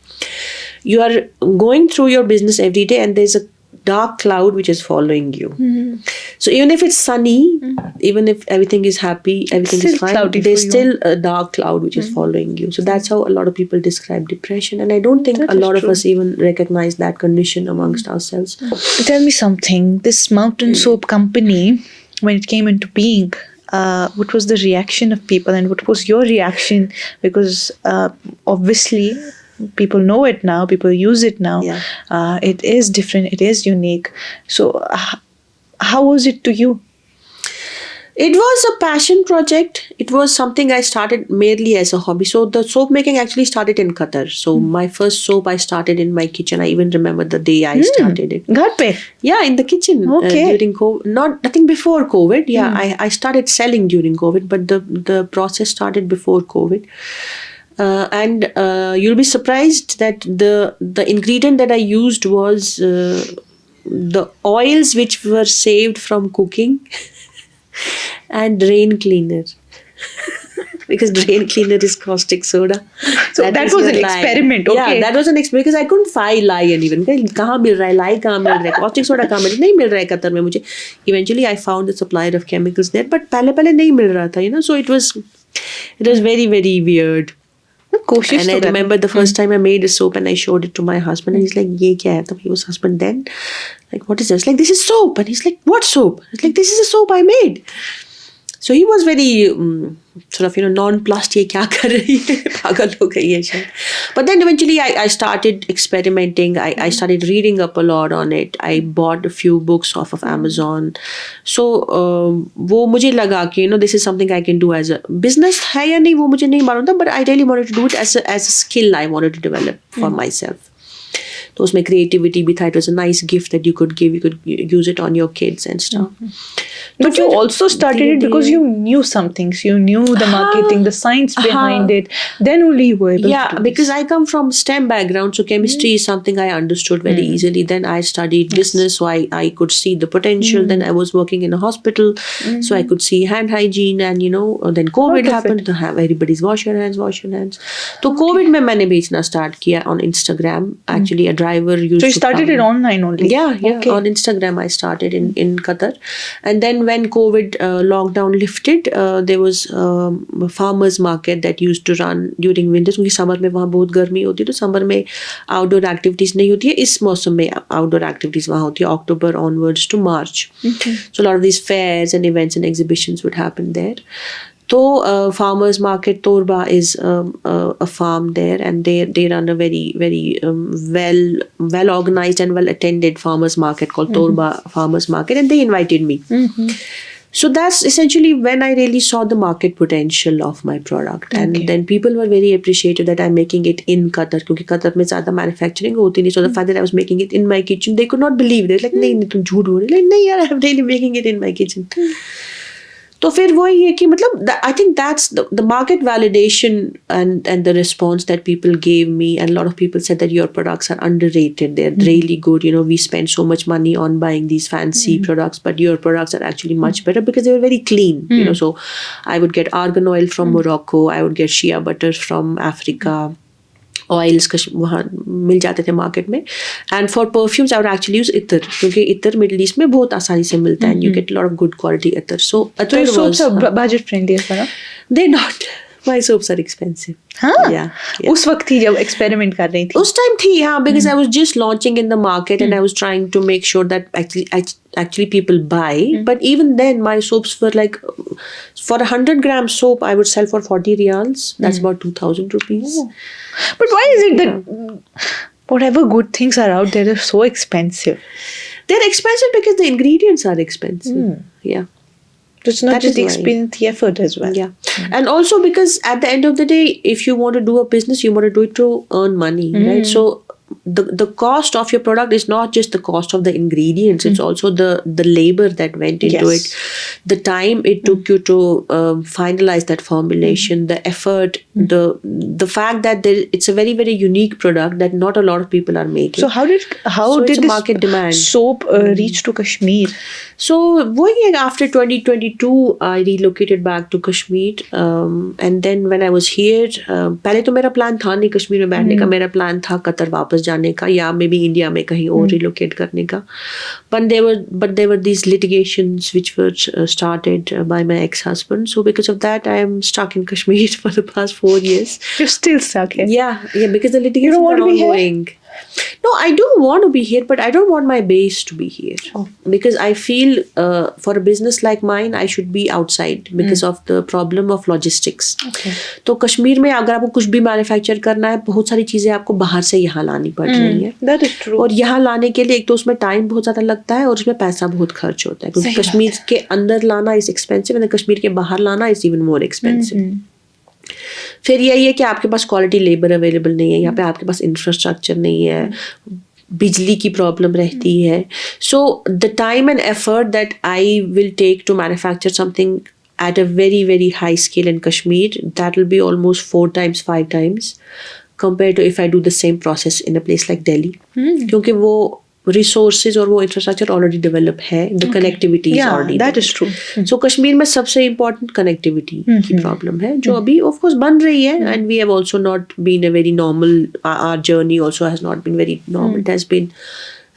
you are going through your business every day and there's a dark cloud which is following you. So even if it's sunny, even if everything is happy, everything Still is fine, cloudy there's for you. still a dark cloud which is following you. So that's how a lot of people describe depression, and I don't think That a is lot true. of us even recognize that condition amongst ourselves. Tell me something. This Mountain Soap company, when it came into being, what was the reaction of people, and what was your reaction? Because obviously, people know it now. People use it now. Yeah. It is different. It is unique. So, how was it to you? It was a passion project. It was something I started merely as a hobby. So the soap making actually started in Qatar. So my first soap I started in my kitchen. I even remember the day I started it. घर पे? Yeah, in the kitchen. Okay. During COVID. Nothing before COVID. Yeah, I started selling during COVID, but the process started before COVID. And you'll be surprised that the ingredient that I used was the oils which were saved from cooking and drain cleaner. Because drain cleaner is caustic soda. So that was your an lye. experiment, Yeah, okay. that was an experiment because I couldn't find lye anywhere. कहाँ मिल रहा है lye, कहाँ मिल रहा है caustic soda, कहाँ मिल रहा है, नहीं मिल रहा है कतर में मुझे. Eventually I found the supplier of chemicals there, but पहले नहीं मिल रहा था, you know. So it was very very weird. कोशिश And तो I कर. remember the first time I made a soap and I showed it to my husband and he's like, ये क्या है? तो he was husband then. Like, what is this? Like, this is soap. And he's like, what soap? It's like, this is a soap I made. So he was very sort of, you know, nonplussed, ये क्या कर रही है? पागल हो गई है शायद. But then eventually I started experimenting. I started reading up a lot on it. I bought a few books off of Amazon. So वो मुझे लगा कि, you know, this is something I can do as a business है या नहीं वो मुझे नहीं मालूम था, but I really wanted to do it as a skill I wanted to develop for myself. तो उसमें creativity भी था. It was a nice gift that you could give. You could use it on your kids and stuff. But you also started it because you knew some things. You knew the marketing, the science behind it. Then only you were able to do because this. I come from STEM background, so chemistry is something I understood very easily. Then I studied business, so I could see the potential. Then I was working in a hospital, so I could see hand hygiene, and then COVID happened. To have everybody's wash your hands. So COVID में मैंने बेचना start किया on Instagram. Actually, a driver used. So you started it online only. Yeah. Okay. On Instagram I started in Qatar, and then when COVID lockdown lifted, there was a farmers market that used to run during winters, क्योंकि summer में वहाँ बहुत गर्मी होती है, तो summer में outdoor activities नहीं होती है. इस मौसम में outdoor activities वहाँ होती है, October onwards to March. So a lot of these fairs and events and exhibitions would happen there. So farmers market Torba is a farm there, and they run a very very well organized and well attended farmers market called Torba Farmers Market, and they invited me. So that's essentially when I really saw the market potential of my product, and then people were very appreciative that I'm making it in Qatar, क्योंकि Qatar में ज़्यादा manufacturing होती नहीं. So the fact that I was making it in my kitchen, they could not believe. They were like, नहीं तुम झूठ बोल रही. Like नहीं यार, I'm really making it in my kitchen. तो फिर वही है कि मतलब I think that's the market validation and the response that people gave me, and a lot of people said that your products are underrated. They're really good. We spend so much money on buying these fancy products, but your products are actually much better because they were very clean. So I would get argan oil from Morocco. I would get shea butter from Africa. Oils वहाँ मिल जाते थे market में. And for perfumes I would actually use इतर, क्योंकि इतर middle east में बहुत आसानी से मिलता है, and you get lot of good quality इतर. सो your soaps are budget friendly as well? They not. My soaps are expensive. हाँ. Yeah. उस वक्त ही जब एक्सपेरिमेंट कर रही थी. उस टाइम थी, हाँ, because I was just launching in the market, and I was trying to make sure that actually people buy. But even then, my soaps were like, for 100-gram soap, I would sell for 40 riyals. That's about 2,000 rupees. But why is it that whatever good things are out there are so expensive? They're expensive because the ingredients are expensive. Yeah. So it's not That just is the why. experience, the effort as well. Yeah. And also because at the end of the day, if you want to do a business, you want to do it to earn money, right? So the cost of your product is not just the cost of the ingredients, it's also the labor that went into it, the time it took you to finalize that formulation, the effort, the fact that it's a very very unique product that not a lot of people are making. So how did it's this market demand. soap reach to Kashmir? So after 2022, I relocated back to Kashmir, and then when I was here, पहले तो मेरा plan था नहीं कश्मीर में बैठने का, मेरा plan था कतर वापस जाने का, या मे बी इंडिया में कहीं और रिलोकेट करने का. But there were these litigations which were started by my ex-husband. So because of that, I am stuck in Kashmir for the past 4 years. You're still stuck here. Yeah, because the litigations want are to be here? ongoing. No, I do want to be here, but I don't want my base to be here. Because I feel for a business like mine, I should be outside because of the problem of logistics. तो कश्मीर में अगर आपको कुछ भी manufacture करना है, बहुत सारी चीज़ें आपको बाहर से यहाँ लानी पड़ रही हैं. That is true. और यहाँ लाने के लिए एक तो उसमें टाइम बहुत ज़्यादा लगता है, और उसमें पैसा बहुत खर्च होता है, क्योंकि कश्मीर के अंदर लाना इज़ एक्सपेंसिव एंड कश्मीर के बाहर लाना इज़ इवन मोर एक्सपेंसिव. फिर यही है कि आपके पास क्वालिटी लेबर अवेलेबल नहीं है, यहाँ पे आपके पास इंफ्रास्ट्रक्चर नहीं है, बिजली की प्रॉब्लम रहती है. So the time and effort that I will take to manufacture something at a very very high scale in Kashmir, that will be almost 4 times 5 times compared to if I do the same process in a place like Delhi. क्योंकि वो resources और वो infrastructure already develop है, the connectivity is already that there. is true. So Kashmir में सबसे important connectivity की problem है, जो अभी of course बन रही है, and we have also not been a very normal, our journey also has not been very normal. It has been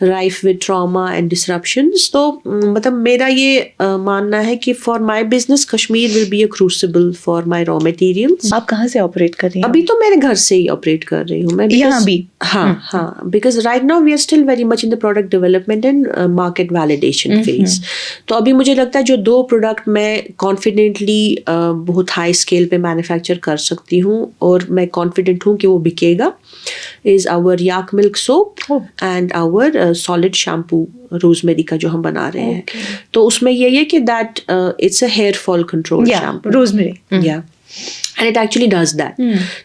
rife with trauma and disruptions. तो मतलब मेरा ये मानना है कि for my business Kashmir will be a crucible for my raw materials. आप कहाँ से ऑपरेट कर रही हैं? अभी तो मेरे घर से ही ऑपरेट कर रही हूँ मैं. यहाँ भी? हाँ, because right now we are still very much in the product development and market validation phase. तो अभी मुझे लगता है जो 2 प्रोडक्ट मैं confidently बहुत हाई स्केल पे मैन्युफैक्चर कर सकती हूँ और मैं कॉन्फिडेंट हूँ कि वो बिकेगा, is our yak milk soap and our solid shampoo rosemary का जो हम बना रहे हैं. तो उसमें यही है कि that it's a hair fall control shampoo. Rosemary. Yeah. And it actually does that.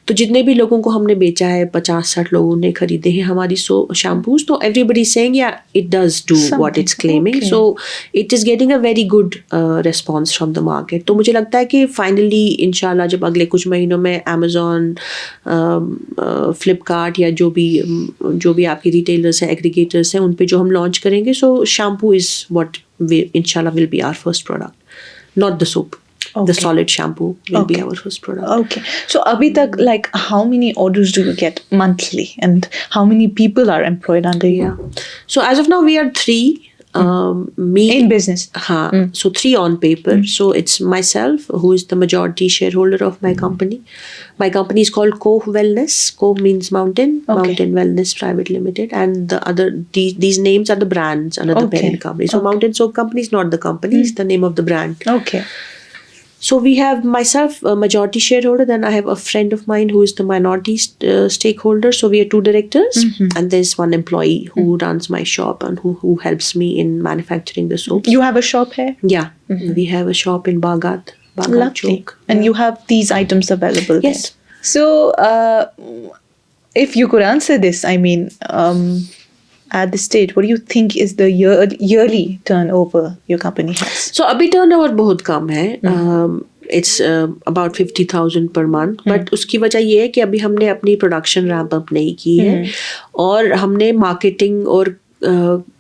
तो जितने भी लोगों को हमने बेचा है, 50-60 लोगों ने खरीदे हैं हमारी शैम्पूज, तो एवरीबडी सेइंग या it does do what it's claiming. So it is getting a very good response from the market. तो मुझे लगता है कि फाइनली इंशाल्लाह जब अगले कुछ महीनों में अमेजोन, फ्लिपकार्ट या जो भी आपकी रिटेलर्स हैं, एग्रीगेटर्स हैं, उन पे जो हम लॉन्च करेंगे, सो शैम्पू इज़ व्हाट इंशाल्लाह will be our first product, not the soap. Okay. The solid shampoo will be our first product. Okay. So abhi tak, like, how many orders do you get monthly, and how many people are employed under you? Yeah. So as of now we are 3. Me In business. So 3 on paper. So it's myself who is the majority shareholder of my company. My company is called Cove Wellness. Cove means mountain. Okay. Mountain Wellness Private Limited. And the other these names are the brands under the parent company. So Mountain Soap Company is not the company. It's the name of the brand. Okay. So we have myself a majority shareholder, then I have a friend of mine who is the minority stakeholder. So we are 2 directors, and there's 1 employee who runs my shop and who helps me in manufacturing the soaps. You have a shop here? Yeah, we have a shop in Bagat Lovely. Chowk. And you have these items available Yes. there. So if you could answer this, I mean, at this stage, what do you think is the yearly turnover your company has? So अभी turnover बहुत कम है. It's about 50,000 per month. But उसकी वजह ये है कि अभी हमने अपनी प्रोडक्शन रैम्प अप नहीं की है, और हमने मार्केटिंग और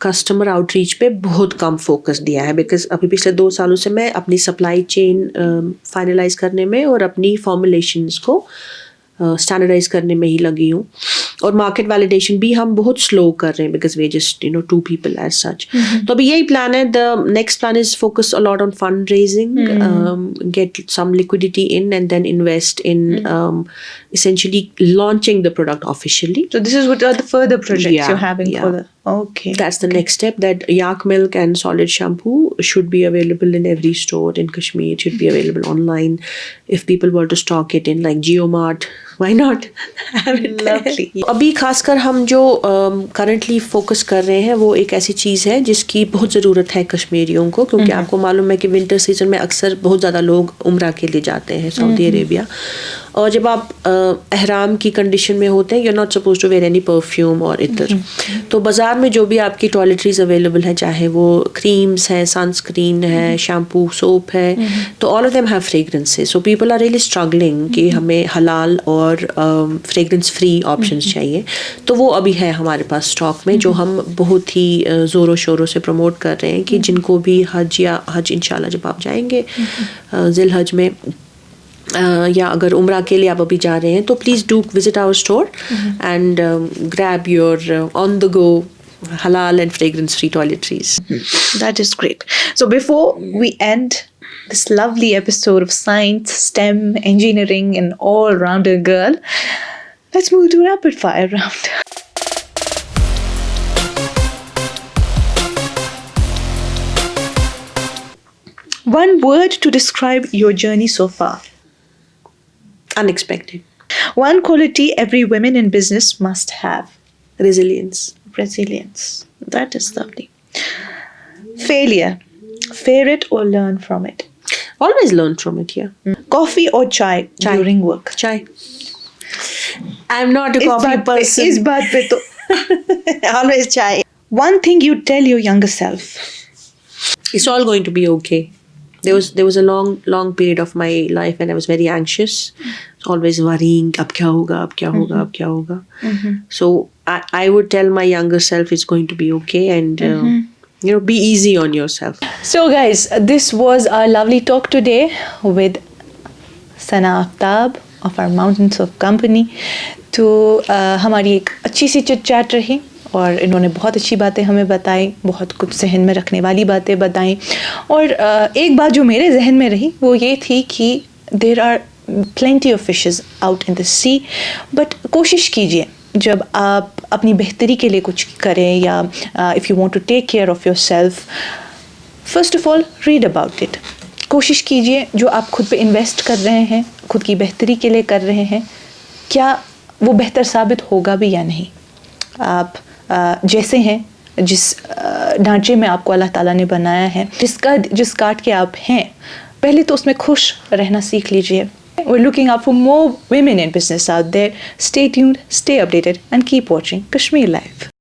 कस्टमर आउटरीच पे बहुत कम फोकस दिया है. बिकॉज अभी पिछले 2 सालों से मैं अपनी सप्लाई चेन फाइनलाइज करने में और अपनी फॉर्मुलेशंस को स्टैंडर्डाइज करने में ही लगी हूँ. और मार्केट वैलिडेशन भी हम बहुत स्लो कर रहे हैं, because we just 2 people as such. तो अभी यही प्लान है. The next plan is focus a lot on fund raising, get some liquidity in, and then invest in essentially launching the product officially. So this is what are the further projects Yeah, you're having yeah. for the... Okay. That's the next step, that yak milk and solid shampoo should be available in every store in Kashmir. It should be available online. If people were to stock it in like JioMart, why not have it there? Lovely. अभी खासकर हम जो currently focus कर रहे हैं, वो एक ऐसी चीज़ है जिसकी बहुत ज़रूरत है कश्मीरियों को, क्योंकि आपको मालूम है कि विंटर सीजन में अक्सर बहुत ज़्यादा लोग उम्रा के लिए जाते हैं सऊदी अरेबिया. और जब आप एहराम की कंडीशन में होते हैं, you are not suppose to wear any perfume और इतर. तो बाज़ार में जो भी आपकी टॉयलेटरीज अवेलेबल है, चाहे वो क्रीम्स हैं, सनस्क्रीन है, शैम्पू, सोप है, तो all of them have fragrances. So people are really struggling कि हमें हलाल और फ्रेग्रेंस फ्री ऑप्शंस चाहिए. तो वो अभी है हमारे पास स्टॉक में, जो हम बहुत ही ज़ोरों शोरों से प्रमोट कर रहे हैं कि जिनको भी हज इंशाल्लाह जब आप जाएंगे ज़िल हज में, या अगर उम्रा के लिए आप अभी जा रहे हैं, तो please do visit our store and grab your on the go halal and fragrance free toiletries. That is great. So before we end this lovely episode of Science, STEM, Engineering, and all-rounder girl, let's move to rapid fire round. One word to describe your journey so far. Unexpected. One quality every woman in business must have. Resilience. Resilience. That is lovely. Failure. Fear it or learn from it. Always learn from it, yeah. Coffee or chai during work. Chai. I'm not a coffee person. इस बात पे तो Always chai. One thing you tell your younger self. It's all going to be okay. There was a long period of my life when I was very anxious, always worrying, अब क्या होगा, अब क्या होगा, अब क्या होगा. So I would tell my younger self it's going to be okay, and be easy on yourself. So guys, this was our lovely talk today with Sana Aftab of our Mountains of Company. तो हमारी एक अच्छी सी chit chat रही, और इन्होंने बहुत अच्छी बातें हमें बताई, बहुत कुछ जहन में रखने वाली बातें बताई. और एक बात जो मेरे जहन में रही वो ये थी कि there are plenty of fishes out in the sea, but कोशिश कीजिए जब आप अपनी बेहतरी के लिए कुछ करें, या if you want to take care of yourself, first of all read about it. कोशिश कीजिए जो आप खुद पे इन्वेस्ट कर रहे हैं, खुद की बेहतरी के लिए कर रहे हैं, क्या वो बेहतर साबित होगा भी या नहीं. आप जैसे हैं, जिस ढांचे में आपको अल्लाह ताला ने बनाया है, जिस काट के आप हैं, पहले तो उसमें खुश रहना सीख लीजिए. We're looking out for more women in business out there. Stay tuned, stay updated, and keep watching Kashmir Live.